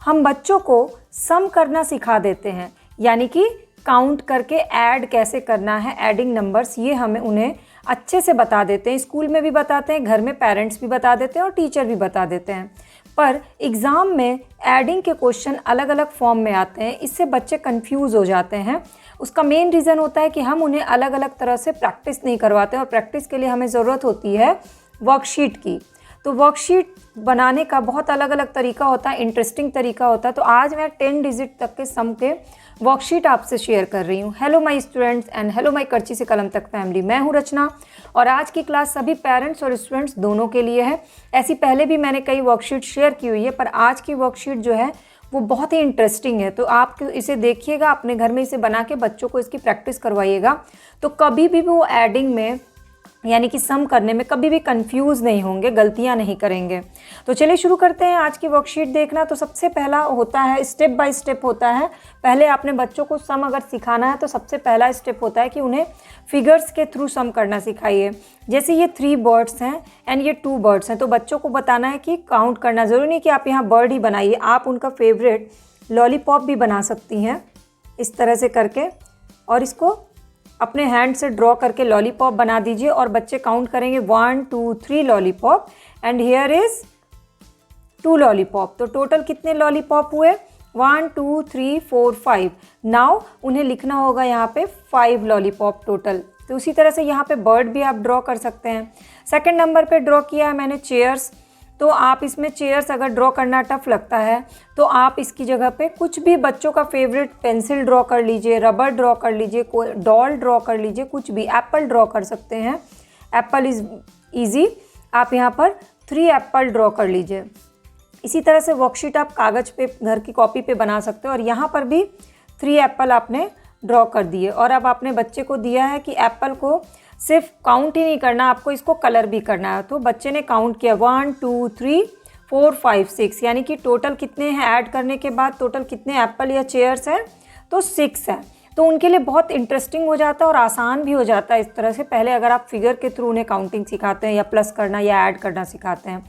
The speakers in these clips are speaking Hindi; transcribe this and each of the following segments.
हम बच्चों को सम करना सिखा देते हैं, यानी कि काउंट करके ऐड कैसे करना है, एडिंग नंबर्स, ये हमें उन्हें अच्छे से बता देते हैं। स्कूल में भी बताते हैं, घर में पेरेंट्स भी बता देते हैं और टीचर भी बता देते हैं। पर एग्ज़ाम में एडिंग के क्वेश्चन अलग अलग फॉर्म में आते हैं, इससे बच्चे कंफ्यूज हो जाते हैं। उसका मेन रीज़न होता है कि हम उन्हें अलग अलग तरह से प्रैक्टिस नहीं करवाते, और प्रैक्टिस के लिए हमें ज़रूरत होती है वर्कशीट की। तो वर्कशीट बनाने का बहुत अलग अलग तरीका होता है, इंटरेस्टिंग तरीका होता है। तो आज मैं 10 डिजिट तक के सम के वर्कशीट आपसे शेयर कर रही हूँ। Hello my students and hello my करची से कलम तक फैमिली, मैं हूँ रचना और आज की क्लास सभी पेरेंट्स और स्टूडेंट्स दोनों के लिए है। ऐसी पहले भी मैंने कई वर्कशीट शेयर की हुई है, पर आज की वर्कशीट जो है वो बहुत ही इंटरेस्टिंग है। तो आप इसे देखिएगा, अपने घर में इसे बना के बच्चों को इसकी प्रैक्टिस करवाइएगा, तो कभी भी वो एडिंग में यानी कि सम करने में कभी भी कंफ्यूज नहीं होंगे, गलतियां नहीं करेंगे। तो चलिए शुरू करते हैं आज की वर्कशीट देखना। तो सबसे पहला होता है, स्टेप बाय स्टेप होता है। पहले आपने बच्चों को सम अगर सिखाना है तो सबसे पहला स्टेप होता है कि उन्हें फिगर्स के थ्रू सम करना सिखाइए। जैसे ये 3 बर्ड्स हैं एंड ये 2 बर्ड्स हैं, तो बच्चों को बताना है कि काउंट करना। ज़रूरी नहीं कि आप यहाँ बर्ड ही बनाइए, आप उनका फेवरेट लॉलीपॉप भी बना सकती हैं इस तरह से करके, और इसको अपने हैंड से ड्रॉ करके लॉलीपॉप बना दीजिए और बच्चे काउंट करेंगे 1 2 3 lollipop and here is 2 lollipop. तो टोटल कितने लॉलीपॉप हुए? 1 2 3 4 5। नाउ उन्हें लिखना होगा यहाँ पे 5 लॉलीपॉप टोटल। तो उसी तरह से यहाँ पे बर्ड भी आप ड्रॉ कर सकते हैं। सेकंड नंबर पे ड्रॉ किया है मैंने चेयर्स। तो आप इसमें चेयर्स अगर ड्रॉ करना टफ लगता है तो आप इसकी जगह पे कुछ भी बच्चों का फेवरेट पेंसिल ड्रॉ कर लीजिए, रबर ड्रॉ कर लीजिए, कोई डॉल ड्रॉ कर लीजिए, कुछ भी, एप्पल ड्रॉ कर सकते हैं। Apple is easy. आप यहाँ पर 3 एप्पल ड्रॉ कर लीजिए। इसी तरह से वर्कशीट आप कागज़ पे, घर की कॉपी पे बना सकते हो, और यहाँ पर भी 3 एप्पल आपने ड्रॉ कर दिए। और अब आपने बच्चे को दिया है कि एप्पल को सिर्फ काउंट ही नहीं करना, आपको इसको कलर भी करना है। तो बच्चे ने काउंट किया 1 2 3 4 5 6, यानी कि टोटल कितने हैं, ऐड करने के बाद टोटल कितने एप्पल या चेयर्स हैं, तो 6 है। तो उनके लिए बहुत इंटरेस्टिंग हो जाता है और आसान भी हो जाता है इस तरह से। पहले अगर आप फिगर के थ्रू उन्हें काउंटिंग सिखाते हैं या प्लस करना या ऐड करना सिखाते हैं,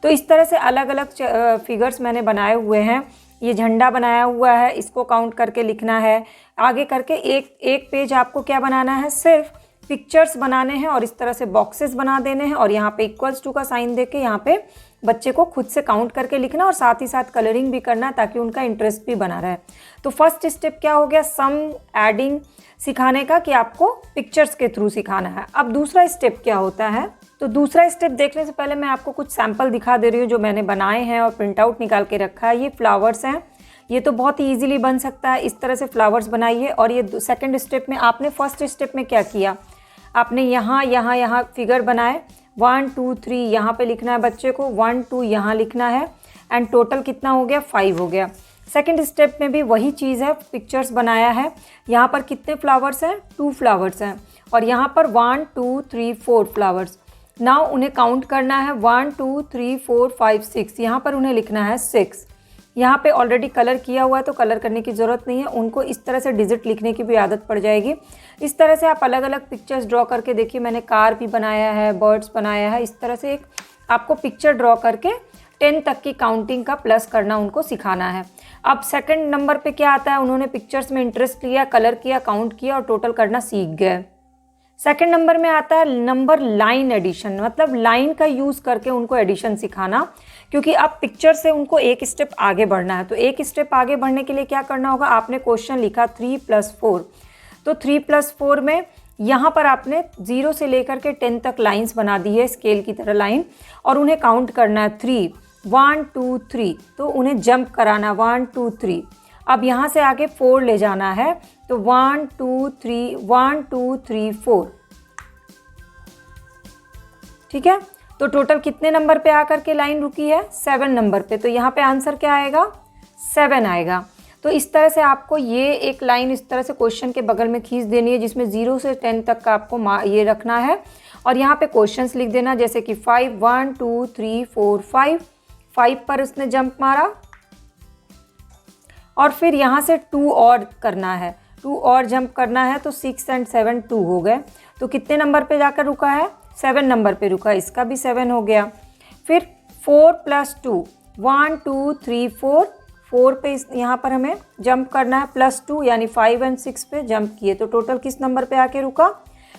तो इस तरह से अलग अलग फिगर्स मैंने बनाए हुए हैं। ये झंडा बनाया हुआ है, इसको काउंट करके लिखना है। आगे करके एक पेज आपको क्या बनाना है, सिर्फ पिक्चर्स बनाने हैं और इस तरह से बॉक्सेस बना देने हैं, और यहाँ पे इक्वल्स टू का साइन देके यहाँ पे बच्चे को खुद से काउंट करके लिखना और साथ ही साथ कलरिंग भी करना, ताकि उनका इंटरेस्ट भी बना रहे। तो फर्स्ट स्टेप क्या हो गया, सम एडिंग सिखाने का, कि आपको पिक्चर्स के थ्रू सिखाना है। अब दूसरा स्टेप क्या होता है, तो दूसरा स्टेप देखने से पहले मैं आपको कुछ सैम्पल दिखा दे रही हूँ जो मैंने बनाए हैं और प्रिंट आउट निकाल के रखा है। ये फ्लावर्स हैं, ये तो बहुत ही ईजिली बन सकता है। इस तरह से फ्लावर्स बनाइए। और ये सेकेंड स्टेप में आपने फर्स्ट स्टेप में क्या किया, आपने यहाँ फिगर बनाए 1 2 3, यहाँ पे लिखना है बच्चे को 1 2, यहाँ लिखना है, एंड टोटल कितना हो गया, 5 हो गया। सेकंड स्टेप में भी वही चीज़ है, पिक्चर्स बनाया है। यहाँ पर कितने फ्लावर्स हैं, 2 फ्लावर्स हैं, और यहाँ पर 1 2 3 4 फ्लावर्स। नाउ उन्हें काउंट करना है 1 2 3 4 5 6, यहाँ पर उन्हें लिखना है 6। यहाँ पे ऑलरेडी कलर किया हुआ है तो कलर करने की ज़रूरत नहीं है। उनको इस तरह से डिजिट लिखने की भी आदत पड़ जाएगी। इस तरह से आप अलग अलग पिक्चर्स ड्रॉ करके देखिए। मैंने कार भी बनाया है, बर्ड्स बनाया है। इस तरह से एक आपको पिक्चर ड्रॉ करके 10 तक की काउंटिंग का प्लस करना उनको सिखाना है। अब सेकंड नंबर पे क्या आता है, उन्होंने पिक्चर्स में इंटरेस्ट लिया, कलर किया, काउंट किया और टोटल करना सीख गए। सेकंड नंबर में आता है नंबर लाइन एडिशन, मतलब लाइन का यूज़ करके उनको एडिशन सिखाना, क्योंकि अब पिक्चर से उनको एक स्टेप आगे बढ़ना है। तो एक स्टेप आगे बढ़ने के लिए क्या करना होगा, आपने क्वेश्चन लिखा 3 + 4, तो 3 + 4 में यहाँ पर आपने 0 से लेकर के 10 तक लाइंस बना दी है, स्केल की तरह लाइन, और उन्हें काउंट करना है 3 1 2 3, तो उन्हें जंप कराना 1 2 3। अब यहाँ से आगे 4 ले जाना है, तो 1 2 3 1 2 3 4, ठीक है। तो टोटल कितने नंबर पे आकर के लाइन रुकी है, 7 नंबर पे। तो यहाँ पे आंसर क्या आएगा, 7 आएगा। तो इस तरह से आपको ये एक लाइन इस तरह से क्वेश्चन के बगल में खींच देनी है, जिसमें 0 से 10 तक का आपको ये रखना है, और यहाँ पे क्वेश्चंस लिख देना, जैसे कि 5 1 2 3 4 5 पर उसने जंप मारा, और फिर यहाँ से 2 और करना है, 2 और जंप करना है, तो 6 और 7 2 हो गए। तो कितने नंबर पे जाकर रुका है, 7 नंबर पे रुका, इसका भी 7 हो गया। फिर 4 + 2 1 2 3 4 4 पे यहाँ पर हमें जंप करना है, +2 यानी 5 और 6 पे जंप किए तो टोटल किस नंबर पे आके रुका,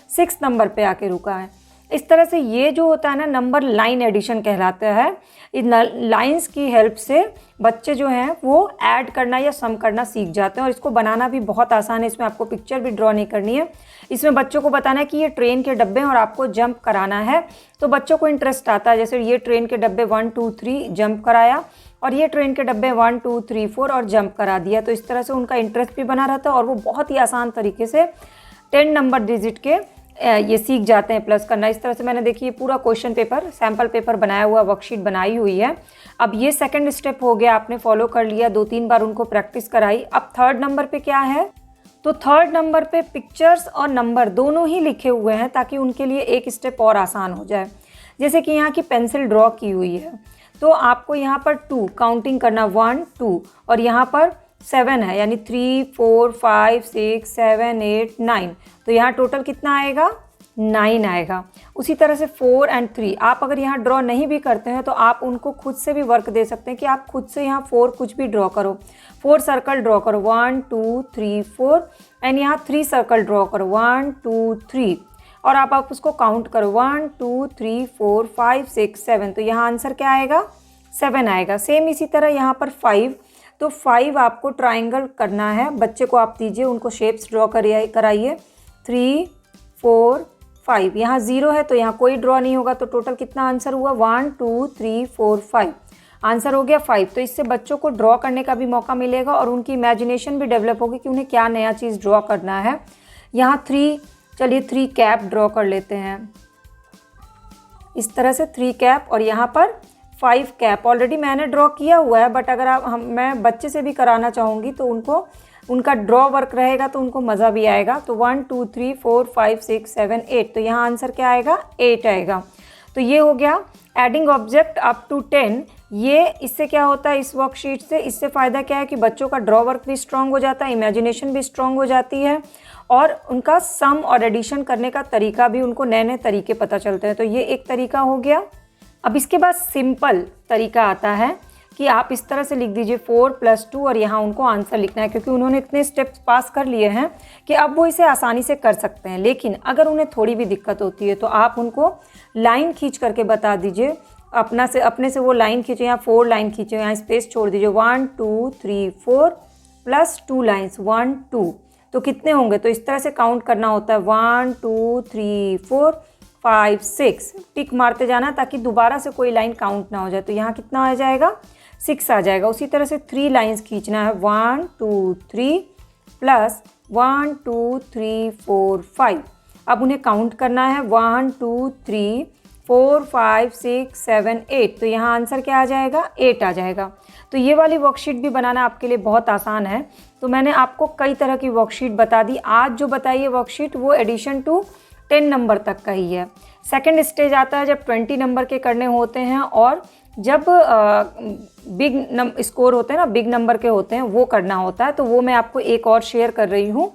6 नंबर पे आके रुका है। इस तरह से ये जो होता है ना नंबर लाइन एडिशन कहलाता है। इन लाइंस की हेल्प से बच्चे जो हैं वो ऐड करना या सम करना सीख जाते हैं, और इसको बनाना भी बहुत आसान है। इसमें आपको पिक्चर भी ड्रॉ नहीं करनी है। इसमें बच्चों को बताना है कि ये ट्रेन के डब्बे हैं और आपको जंप कराना है, तो बच्चों को इंटरेस्ट आता है। जैसे ये ट्रेन के डब्बे 1 2 3 जंप कराया, और ये ट्रेन के डब्बे 1 2 3 4 और जंप करा दिया, तो इस तरह से उनका इंटरेस्ट भी बना रहता है और वो बहुत ही आसान तरीके से 10 नंबर डिजिट के ये सीख जाते हैं प्लस करना। इस तरह से मैंने देखिए पूरा क्वेश्चन पेपर, सैम्पल पेपर बनाया हुआ, वर्कशीट बनाई हुई है। अब ये सेकंड स्टेप हो गया, आपने फॉलो कर लिया, 2-3 बार उनको प्रैक्टिस कराई। अब थर्ड नंबर पे क्या है, तो थर्ड नंबर पे पिक्चर्स और नंबर दोनों ही लिखे हुए हैं ताकि उनके लिए एक स्टेप और आसान हो जाए। जैसे कि यहाँ की पेंसिल ड्रॉ की हुई है, तो आपको यहाँ पर 2 काउंटिंग करना, 1 2, और यहाँ पर 7 है यानी 3 4 5 6 7 8 9, तो यहाँ टोटल कितना आएगा, 9 आएगा। उसी तरह से 4 और 3, आप अगर यहाँ ड्रॉ नहीं भी करते हैं तो आप उनको खुद से भी वर्क दे सकते हैं कि आप खुद से यहाँ 4 कुछ भी ड्रॉ करो, 4 सर्कल ड्रॉ करो, 1 2 3 4, एंड यहाँ 3 सर्कल ड्रॉ करो, 1 2 3, और आप उसको काउंट करो 1 2 3 4 5 6 7, तो यहाँ आंसर क्या आएगा, 7 आएगा। सेम इसी तरह यहाँ पर 5, तो 5 आपको ट्राइंगल करना है, बच्चे को आप दीजिए, उनको शेप्स ड्रॉ कराइए, 3 4 5, यहाँ 0 है तो यहाँ कोई ड्रॉ नहीं होगा, तो टोटल कितना आंसर हुआ, 1 2 3 4 5, आंसर हो गया 5। तो इससे बच्चों को ड्रॉ करने का भी मौका मिलेगा और उनकी इमेजिनेशन भी डेवलप होगी कि उन्हें क्या नया चीज़ ड्रॉ करना है। यहाँ 3, चलिए 3 कैप ड्रॉ कर लेते हैं, इस तरह से 3 कैप, और यहाँ पर 5 कैप ऑलरेडी मैंने ड्रॉ किया हुआ है, बट अगर मैं बच्चे से भी कराना चाहूँगी तो उनका ड्रॉ वर्क रहेगा तो उनको मज़ा भी आएगा। तो 1 2 3 4 5 6 7 8, तो यहाँ आंसर क्या आएगा, 8 आएगा। तो ये हो गया एडिंग ऑब्जेक्ट अप टू 10। ये इससे क्या होता है, इस वर्कशीट से इससे फ़ायदा क्या है कि बच्चों का ड्रॉ वर्क भी स्ट्रॉन्ग हो जाता है, इमेजिनेशन भी स्ट्रॉन्ग हो जाती है, और उनका सम और एडिशन करने का तरीका भी, उनको नए नए तरीके पता चलते हैं। तो ये एक तरीका हो गया। अब इसके बाद सिंपल तरीका आता है कि आप इस तरह से लिख दीजिए 4 + 2, और यहाँ उनको आंसर लिखना है, क्योंकि उन्होंने इतने स्टेप्स पास कर लिए हैं कि अब वो इसे आसानी से कर सकते हैं। लेकिन अगर उन्हें थोड़ी भी दिक्कत होती है तो आप उनको लाइन खींच करके बता दीजिए, अपने से वो लाइन खींचे, यहाँ 4 लाइन खींचे, यहाँ स्पेस छोड़ दीजिए, 1 2 3 4 + 2 लाइन्स 1 2, तो कितने होंगे, तो इस तरह से काउंट करना होता है, 1 2 3 4 5 6, टिक मारते जाना ताकि दोबारा से कोई लाइन काउंट ना हो जाए। तो यहाँ कितना आ जाएगा, 6 आ जाएगा। उसी तरह से 3 लाइंस खींचना है, 1 2 3 + 1 2 3 4 5, अब उन्हें काउंट करना है, 1 2 3 4 5 6 7 8, तो यहाँ आंसर क्या आ जाएगा, 8 आ जाएगा। तो ये वाली वर्कशीट भी बनाना आपके लिए बहुत आसान है। तो मैंने आपको कई तरह की वर्कशीट बता दी। आज जो बताई है वर्कशीट वो एडिशन टू 10 नंबर तक का ही है। सेकंड स्टेज आता है जब 20 नंबर के करने होते हैं, और जब बिग स्कोर होते हैं ना, बिग नंबर के होते हैं, वो करना होता है। तो वो मैं आपको एक और शेयर कर रही हूँ।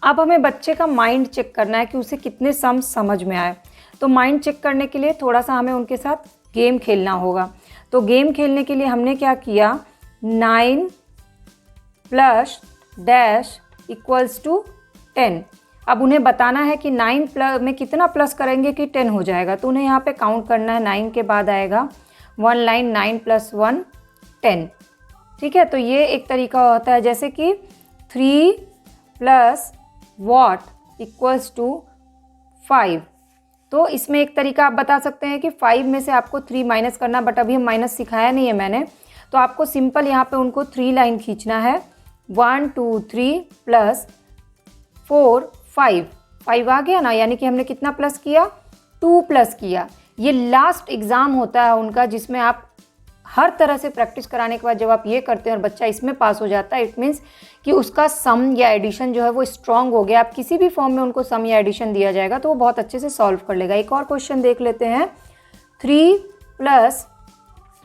अब हमें बच्चे का माइंड चेक करना है कि उसे कितने सम समझ में आए। तो माइंड चेक करने के लिए थोड़ा सा हमें उनके साथ गेम खेलना होगा। तो गेम खेलने के लिए हमने क्या किया, 9 + डैश = 10। अब उन्हें बताना है कि 9 में कितना प्लस करेंगे कि 10 हो जाएगा। तो उन्हें यहाँ पे काउंट करना है, 9 के बाद आएगा 1 लाइन, 9 + 1 10, ठीक है। तो ये एक तरीका होता है, जैसे कि 3 + what = 5। तो इसमें एक तरीका आप बता सकते हैं कि 5 में से आपको 3 माइनस करना, बट अभी माइनस सिखाया नहीं है मैंने। तो आपको सिंपल यहाँ पे उनको 3 लाइन खींचना है, 1 2 3 + 4 5 आ गया ना, यानी कि हमने कितना प्लस किया, 2 प्लस किया। ये लास्ट एग्ज़ाम होता है उनका जिसमें आप हर तरह से प्रैक्टिस कराने के बाद जब आप ये करते हैं और बच्चा इसमें पास हो जाता है, इट मीन्स कि उसका सम या एडिशन जो है वो स्ट्रॉन्ग हो गया। आप किसी भी फॉर्म में उनको सम या एडिशन दिया जाएगा तो वो बहुत अच्छे से सॉल्व कर लेगा। एक और क्वेश्चन देख लेते हैं, 3 +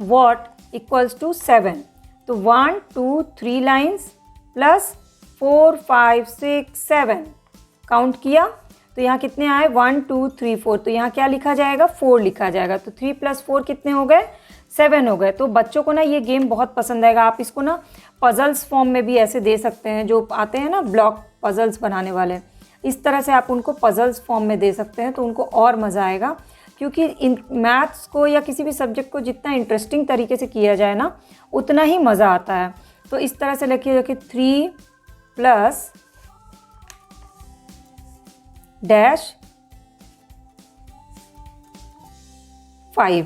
what = 7। तो 1 2 3 लाइन्स + 4 5 6 7 काउंट किया, तो यहाँ कितने आए, 1 2 3 4, तो यहाँ क्या लिखा जाएगा, 4 लिखा जाएगा। तो 3 + 4 कितने हो गए, 7 हो गए। तो बच्चों को ना ये गेम बहुत पसंद आएगा। आप इसको ना पजल्स फॉर्म में भी ऐसे दे सकते हैं, जो आते हैं ना ब्लॉक पजल्स बनाने वाले, इस तरह से आप उनको पजल्स फॉर्म में दे सकते हैं, तो उनको और मज़ा आएगा। क्योंकि इन मैथ्स को या किसी भी सब्जेक्ट को जितना इंटरेस्टिंग तरीके से किया जाए ना, उतना ही मज़ा आता है। तो इस तरह से लिखिए 3 + डैश 5,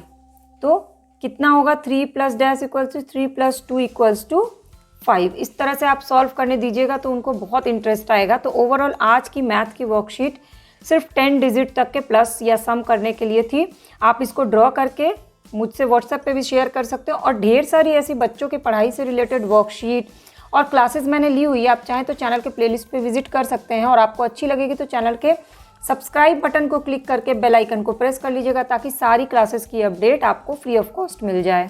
तो कितना होगा 3 + डैश = 3 + 2 = 5। इस तरह से आप सॉल्व करने दीजिएगा तो उनको बहुत इंटरेस्ट आएगा। तो ओवरऑल आज की मैथ की वर्कशीट सिर्फ 10 डिजिट तक के प्लस या सम करने के लिए थी। आप इसको ड्रॉ करके मुझसे व्हाट्सएप पे भी शेयर कर सकते हो, और ढेर सारी ऐसी बच्चों की पढ़ाई से रिलेटेड वर्कशीट और क्लासेस मैंने ली हुई है। आप चाहें तो चैनल के प्लेलिस्ट पे विजिट कर सकते हैं, और आपको अच्छी लगेगी तो चैनल के सब्सक्राइब बटन को क्लिक करके बेल आइकन को प्रेस कर लीजिएगा, ताकि सारी क्लासेस की अपडेट आपको फ्री ऑफ कॉस्ट मिल जाए।